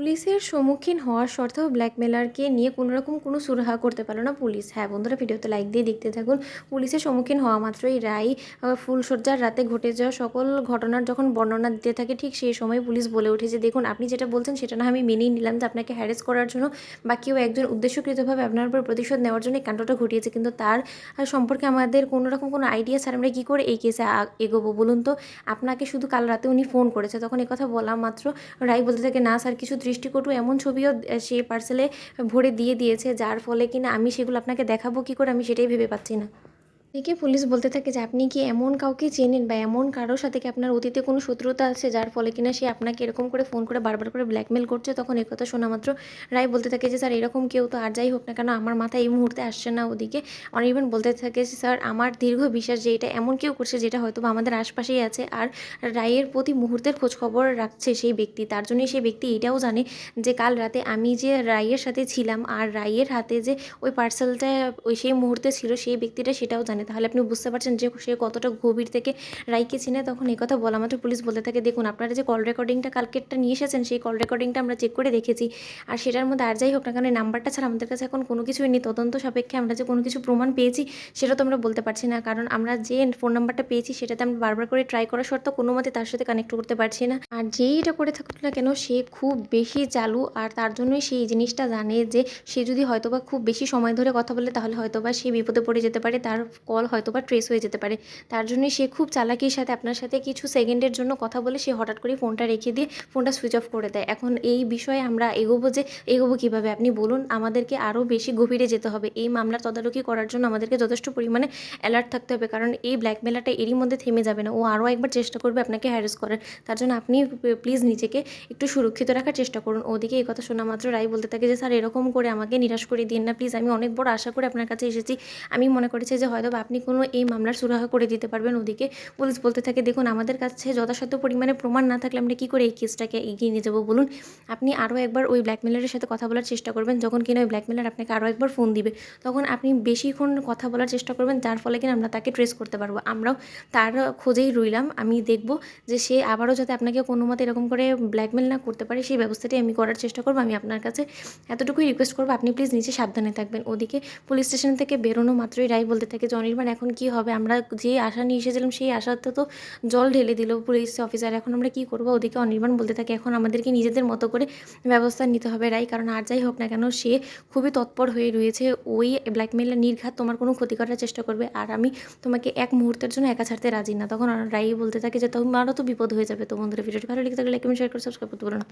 পুলিশের সম্মুখীন হওয়ার সত্ত্বেও ব্ল্যাকমেলারকে নিয়ে কোনোরকম কোনো সুরাহা করতে পারল না পুলিশ। হ্যাঁ বন্ধুরা, ভিডিওতে লাইক দিয়ে দেখতে থাকুন। পুলিশের সম্মুখীন হওয়া মাত্রই রায় ফুলশয্যার রাতে ঘটে যাওয়া সকল ঘটনার যখন বর্ণনা দিতে থাকে, ঠিক সেই সময় পুলিশ বলে ওঠে যে দেখুন, আপনি যেটা বলছেন সেটা না আমি মেনেই নিলাম যে আপনাকে হ্যারেস করার জন্য বা কেউ একজন উদ্দেশ্যকৃতভাবে আপনার উপর প্রতিশোধ নেওয়ার জন্য এই কাণ্ডটা ঘটিয়েছে, কিন্তু তার সম্পর্কে আমাদের কোনোরকম কোনো আইডিয়া ছাড়া আমরা কী করে এই কেসে এগোবো বলুন তো। আপনাকে শুধু কাল রাতে উনি ফোন করেছে, তখন কথা বলা মাত্র রাই বলতে থাকে না স্যার, কিছু দৃষ্টিকটু এমন ছবিও সে পার্সেলে ভরে দিয়ে দিয়েছে, যার ফলে কিনা আমি সেগুলো আপনাকে দেখাবো কী করে, আমি সেটাই ভেবে পাচ্ছি না। এদিকে পুলিশ বলতে থাকে যে আপনি কি এমন কাউকে চেনেন বা এমন কারোর সাথে কি আপনার অতীতে কোনো শত্রুতা আছে যার ফলে কিনা সে আপনাকে এরকম করে ফোন করে বারবার করে ব্ল্যাকমেল করছে। তখন একথা শোনা মাত্র রায় বলতে থাকে যে স্যার, এরকম কেউ তো আর যাই হোক না কেন আমার মাথায় এই মুহূর্তে আসছে না। ওদিকে অনির্বাণ বলতে থাকে যে স্যার, আমার দীর্ঘ বিশ্বাস যে এটা এমন কেউ করছে যেটা হয়তো বা আমাদের আশপাশেই আছে, আর রায়ের প্রতি মুহূর্তের খোঁজখবর রাখছে সেই ব্যক্তি। তার জন্যই সেই ব্যক্তি এটাও জানে যে কাল রাতে আমি যে রায়ের সাথে ছিলাম আর রায়ের হাতে যে ওই পার্সেলটা ওই সেই মুহূর্তে ছিল, সেই ব্যক্তিটা সেটাও জানে। তাহলে আপনি বুঝতে পারছেন যে সে কতটা গভীর থেকে রায়কে চিনে। তখন এই কথা বলা মাত্র পুলিশ বলতে থাকে দেখুন, আপনারা যে কল রেকর্ডিংটা কালকেরটা নিয়ে এসেছেন, সেই কল রেকর্ডিংটা আমরা চেক করে দেখেছি, আর সেটার মধ্যে আর যাই হোক না কারণ এই নাম্বারটা ছাড়া আমাদের কাছে এখন কোনো কিছুই নেই। তদন্ত সাপেক্ষে আমরা যে কোনো কিছু প্রমাণ পেয়েছি সেটা তো আমরা বলতে পারছি না, কারণ আমরা যে ফোন নাম্বারটা পেয়েছি সেটাতে আমরা বারবার করে ট্রাই করা সত্ত্বেও কোনো মতে তার সাথে কানেক্ট করতে পারছি না। আর যেই এটা করে থাকুক না কেন, সে খুব বেশি চালু, আর তার জন্যই সে এই জিনিসটা জানে যে সে যদি হয়তোবা খুব বেশি সময় ধরে কথা বলে তাহলে হয়তোবা সে বিপদে পড়ে যেতে পারে, তার কল হয়তোবা ট্রেস হয়ে যেতে পারে। তার জন্যই সে খুব চালাকির সাথে আপনার সাথে কিছু সেকেন্ডের জন্য কথা বলে সে হঠাৎ করে ফোনটা রেখে দিয়ে ফোনটা সুইচ অফ করে দেয়। এখন এই বিষয়ে আমরা এগোবো কীভাবে আপনি বলুন। আমাদেরকে আরও বেশি গভীরে যেতে হবে। এই মামলার তদারকি করার জন্য আমাদেরকে যথেষ্ট পরিমাণে অ্যালার্ট থাকতে হবে, কারণ এই ব্ল্যাকমেলারটা এরই মধ্যে থেমে যাবে না। ও আরও একবার চেষ্টা করবে আপনাকে হ্যারাস করার। তার জন্য আপনি প্লিজ নিজেকে একটু সুরক্ষিত রাখার চেষ্টা করুন। ওদিকে এই কথা শোনা মাত্র রায় বলতে থাকে যে স্যার, এরকম করে আমাকে নিরাশ করে দিন না প্লিজ। আমি অনেক বড় আশা করে আপনার কাছে এসেছি। আমি মনে করেছি যে হয়তো আপনি কোনো এই মামলার সুরাহা করে দিতে পারবেন। ওদিকে পুলিশ বলতে থাকে দেখুন, আমাদের কাছে যথাসাধ্য পরিমাণে প্রমাণ না থাকলে আমরা কী করে এই কেসটাকে এগিয়ে নিয়ে যাবো বলুন। আপনি আরও একবার ওই ব্ল্যাকমেলারের সাথে কথা বলার চেষ্টা করবেন। যখন কিনা ওই ব্ল্যাকমেলার আপনাকে আরও একবার ফোন দিবে, তখন আপনি বেশিক্ষণ কথা বলার চেষ্টা করবেন, যার ফলে কিনা আমরা তাকে ট্রেস করতে পারবো। আমরাও তার খোঁজেই রইলাম। আমি দেখব যে সে আবারও যাতে আপনাকে কোনো মতে এরকম করে ব্ল্যাকমেল না করতে পারে, সেই ব্যবস্থাটি আমি করার চেষ্টা করবো। আমি আপনার কাছে এতটুকুই রিকোয়েস্ট করবো, আপনি প্লিজ নিচে সাবধানে থাকবেন। ওদিকে পুলিশ স্টেশন থেকে বেরোনো মাত্রই রায় বলতে থাকে যে অনির্বাণ, এখন কী হবে? আমরা যে আশা নিয়ে এসেছিলাম সেই আশাতে তো জল ঢেলে দিল পুলিশ অফিসার। এখন আমরা কী করবো? ওদিকে অনির্বাণ বলতে থাকে এখন আমাদেরকে নিজেদের মতো করে ব্যবস্থা নিতে হবে রাই, কারণ আর যাই হোক না কেন সে খুবই তৎপর হয়ে রয়েছে। ওই ব্ল্যাকমেইলার নির্ঘাত তোমার কোনো ক্ষতি করার চেষ্টা করবে, আর আমি তোমাকে এক মুহূর্তের জন্য একা ছাড়তে রাজি না। তখন রাই বলতে থাকে যে তোমারও তো বিপদ হয়ে যাবে। তো বন্ধুরা, ভিডিওটি ভালো লেগে থাকলে লাইক কমেন্ট শেয়ার করে সাবস্ক্রাইব করতে পারো না।